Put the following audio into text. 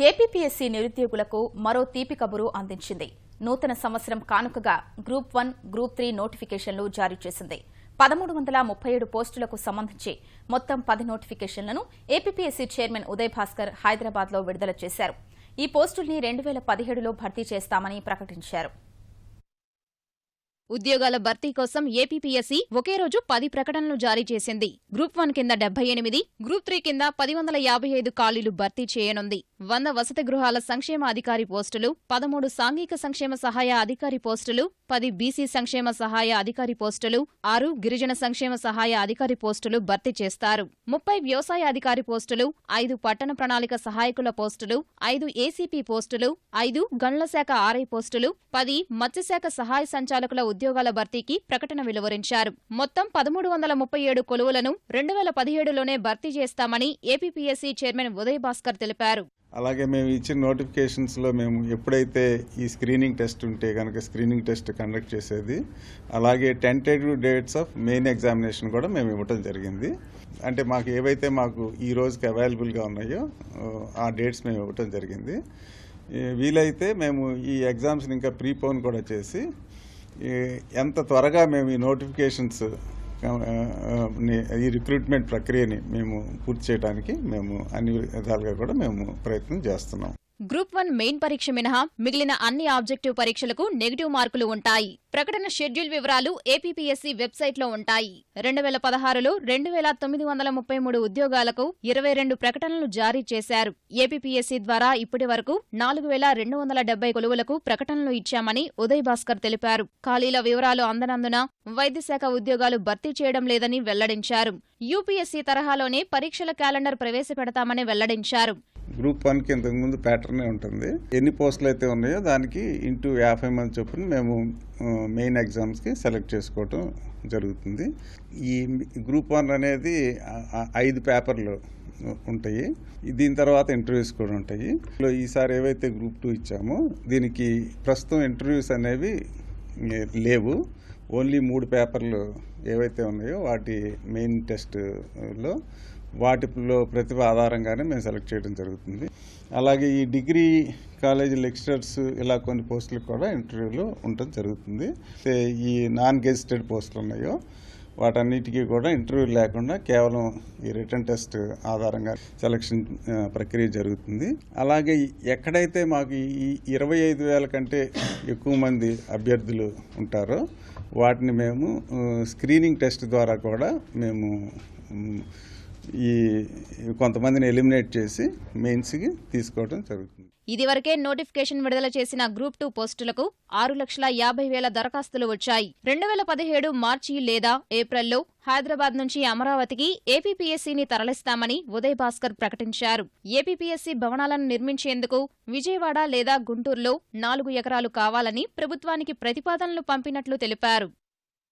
APPSC నిరుద్యోగులకు మరో తీపి కబురు అందించింది. నూతన సంవత్సరం కానుకగా గ్రూప్ 1, గ్రూప్ 3 నోటిఫికేషన్లు జారీ చేసింది. 1337 పోస్టులకు సంబంధించి మొత్తం 10 నోటిఫికేషన్లను ఏపీపీఎస్సీ చైర్మన్ ఉదయ్ భాస్కర్ హైదరాబాద్లో విడుదల చేశారు. ఈ పోస్టుల్ని 2017లో భర్తీ చేస్తామని ప్రకటించారు. ఉద్యోగాల భర్తీ కోసం ఏపీపీఎస్సీ ఒకే రోజు 10 ప్రకటనలు జారీ చేసింది. గ్రూప్ 1 కింద 78, గ్రూప్ 3 కింద 1055 ఖాళీలు భర్తీ చేయనుంది. 100 వసతి గృహాల సంక్షేమ అధికారి పోస్టులు, 13 సాంఘిక సంక్షేమ సహాయ అధికారి పోస్టులు, 10 బీసీ సంక్షేమ సహాయ అధికారి పోస్టులు, 6 గిరిజన సంక్షేమ సహాయ అధికారి పోస్టులు భర్తీ చేస్తారు. 30 వ్యవసాయ అధికారి పోస్టులు, 5 పట్టణ ప్రణాళిక సహాయకుల పోస్టులు, 5 ఏసీపీ పోస్టులు, 5 గనుల శాఖ ఆర్ఐ పోస్టులు, 10 మత్స్యశాఖ సహాయ సంచాలకుల ఉద్యోగాల భర్తీకి ప్రకటన వెలువరించారు. మొత్తం 1337 కొలువులను 2017లోనే భర్తీ చేస్తామని ఏపీపీఎస్సీ చైర్మన్ ఉదయ్ భాస్కర్ తెలిపారు. అలాగే మేము ఇచ్చిన నోటిఫికేషన్స్లో మేము ఎప్పుడైతే ఈ స్క్రీనింగ్ టెస్ట్ ఉంటే కనుక స్క్రీనింగ్ టెస్ట్ కండక్ట్ చేసేది, అలాగే tentative dates of main examination కూడా మేము ఇవ్వటం జరిగింది. అంటే మాకు ఈ రోజుకి అవైలబుల్గా ఉన్నాయో ఆ డేట్స్ మేము ఇవ్వటం జరిగింది. వీలైతే మేము ఈ ఎగ్జామ్స్ని ఇంకా ప్రీపోన్ కూడా చేసి ఎంత త్వరగా మేము ఈ నోటిఫికేషన్స్ ఈ రిక్రూట్మెంట్ ప్రక్రియని మేము పూర్తి చేయడానికి మేము అన్ని విధాలుగా కూడా మేము ప్రయత్నం చేస్తున్నాం. గ్రూప్ 1 మెయిన్ పరీక్ష మినహా మిగిలిన అన్ని ఆబ్జెక్టివ్ పరీక్షలకు నెగిటివ్ మార్కులు ఉంటాయి. ప్రకటన షెడ్యూల్ వివరాలు ఏపీపీఎస్సీ వెబ్సైట్లో ఉంటాయి. 2016లో 2933 ఉద్యోగాలకు 22 ప్రకటనలు జారీ చేశారు. ఏపీపీఎస్సీ ద్వారా ఇప్పటి వరకు 4270 కొలువులకు ప్రకటనలు ఇచ్చామని ఉదయ్ భాస్కర్ తెలిపారు. ఖాళీల వివరాలు అందనందున వైద్యశాఖ ఉద్యోగాలు భర్తీ చేయడం లేదని వెల్లడించారు. యూపీఎస్సీ తరహాలోనే పరీక్షల క్యాలెండర్ ప్రవేశపెడతామని వెల్లడించారు. గ్రూప్ 1కి ఇంతకుముందు ప్యాటర్నే ఉంటుంది. ఎన్ని పోస్టులు అయితే ఉన్నాయో దానికి ఇంటూ 50 మంది చొప్పున మేము మెయిన్ ఎగ్జామ్స్కి సెలెక్ట్ చేసుకోవటం జరుగుతుంది. ఈ గ్రూప్ 1 అనేది 5 పేపర్లు ఉంటాయి. దీని తర్వాత ఇంటర్వ్యూస్ కూడా ఉంటాయి. ఈసారి ఏవైతే గ్రూప్ 2 ఇచ్చామో దీనికి ప్రస్తుతం ఇంటర్వ్యూస్ అనేవి లేవు. ఓన్లీ 3 పేపర్లు ఏవైతే ఉన్నాయో వాటి మెయిన్ టెస్ట్లో వాటిలో ప్రతిభ ఆధారంగానే మేము సెలెక్ట్ చేయడం జరుగుతుంది. అలాగే ఈ డిగ్రీ కాలేజీ లెక్చరర్స్ ఇలా కొన్ని పోస్టులకు కూడా ఇంటర్వ్యూలు ఉండటం జరుగుతుంది. ఈ నాన్ గెజిటెడ్ పోస్టులు ఉన్నాయో వాటన్నిటికీ కూడా ఇంటర్వ్యూ లేకుండా కేవలం ఈ రిటన్ టెస్ట్ ఆధారంగా సెలక్షన్ ప్రక్రియ జరుగుతుంది. అలాగే ఎక్కడైతే మాకు ఈ 25,000 కంటే ఎక్కువ మంది అభ్యర్థులు ఉంటారో వాటిని మేము స్క్రీనింగ్ టెస్ట్ ద్వారా కూడా మేము ఈ కొంతమందిని ఎలిమినేట్ చేసి మెయిన్స్కి తీసుకోవడం జరుగుతుంది. ఇదివరకే నోటిఫికేషన్ విడుదల చేసిన గ్రూప్ 2 పోస్టులకు 6,50,000 దరఖాస్తులు వచ్చాయి. 2017 మార్చి లేదా ఏప్రిల్లో హైదరాబాద్ నుంచి అమరావతికి ఏపీపీఎస్సీని తరలిస్తామని ఉదయ్ భాస్కర్ ప్రకటించారు. ఏపీపీఎస్సీ భవనాలను నిర్మించేందుకు విజయవాడ లేదా గుంటూరులో 4 ఎకరాలు కావాలని ప్రభుత్వానికి ప్రతిపాదనలు పంపినట్లు తెలిపారు.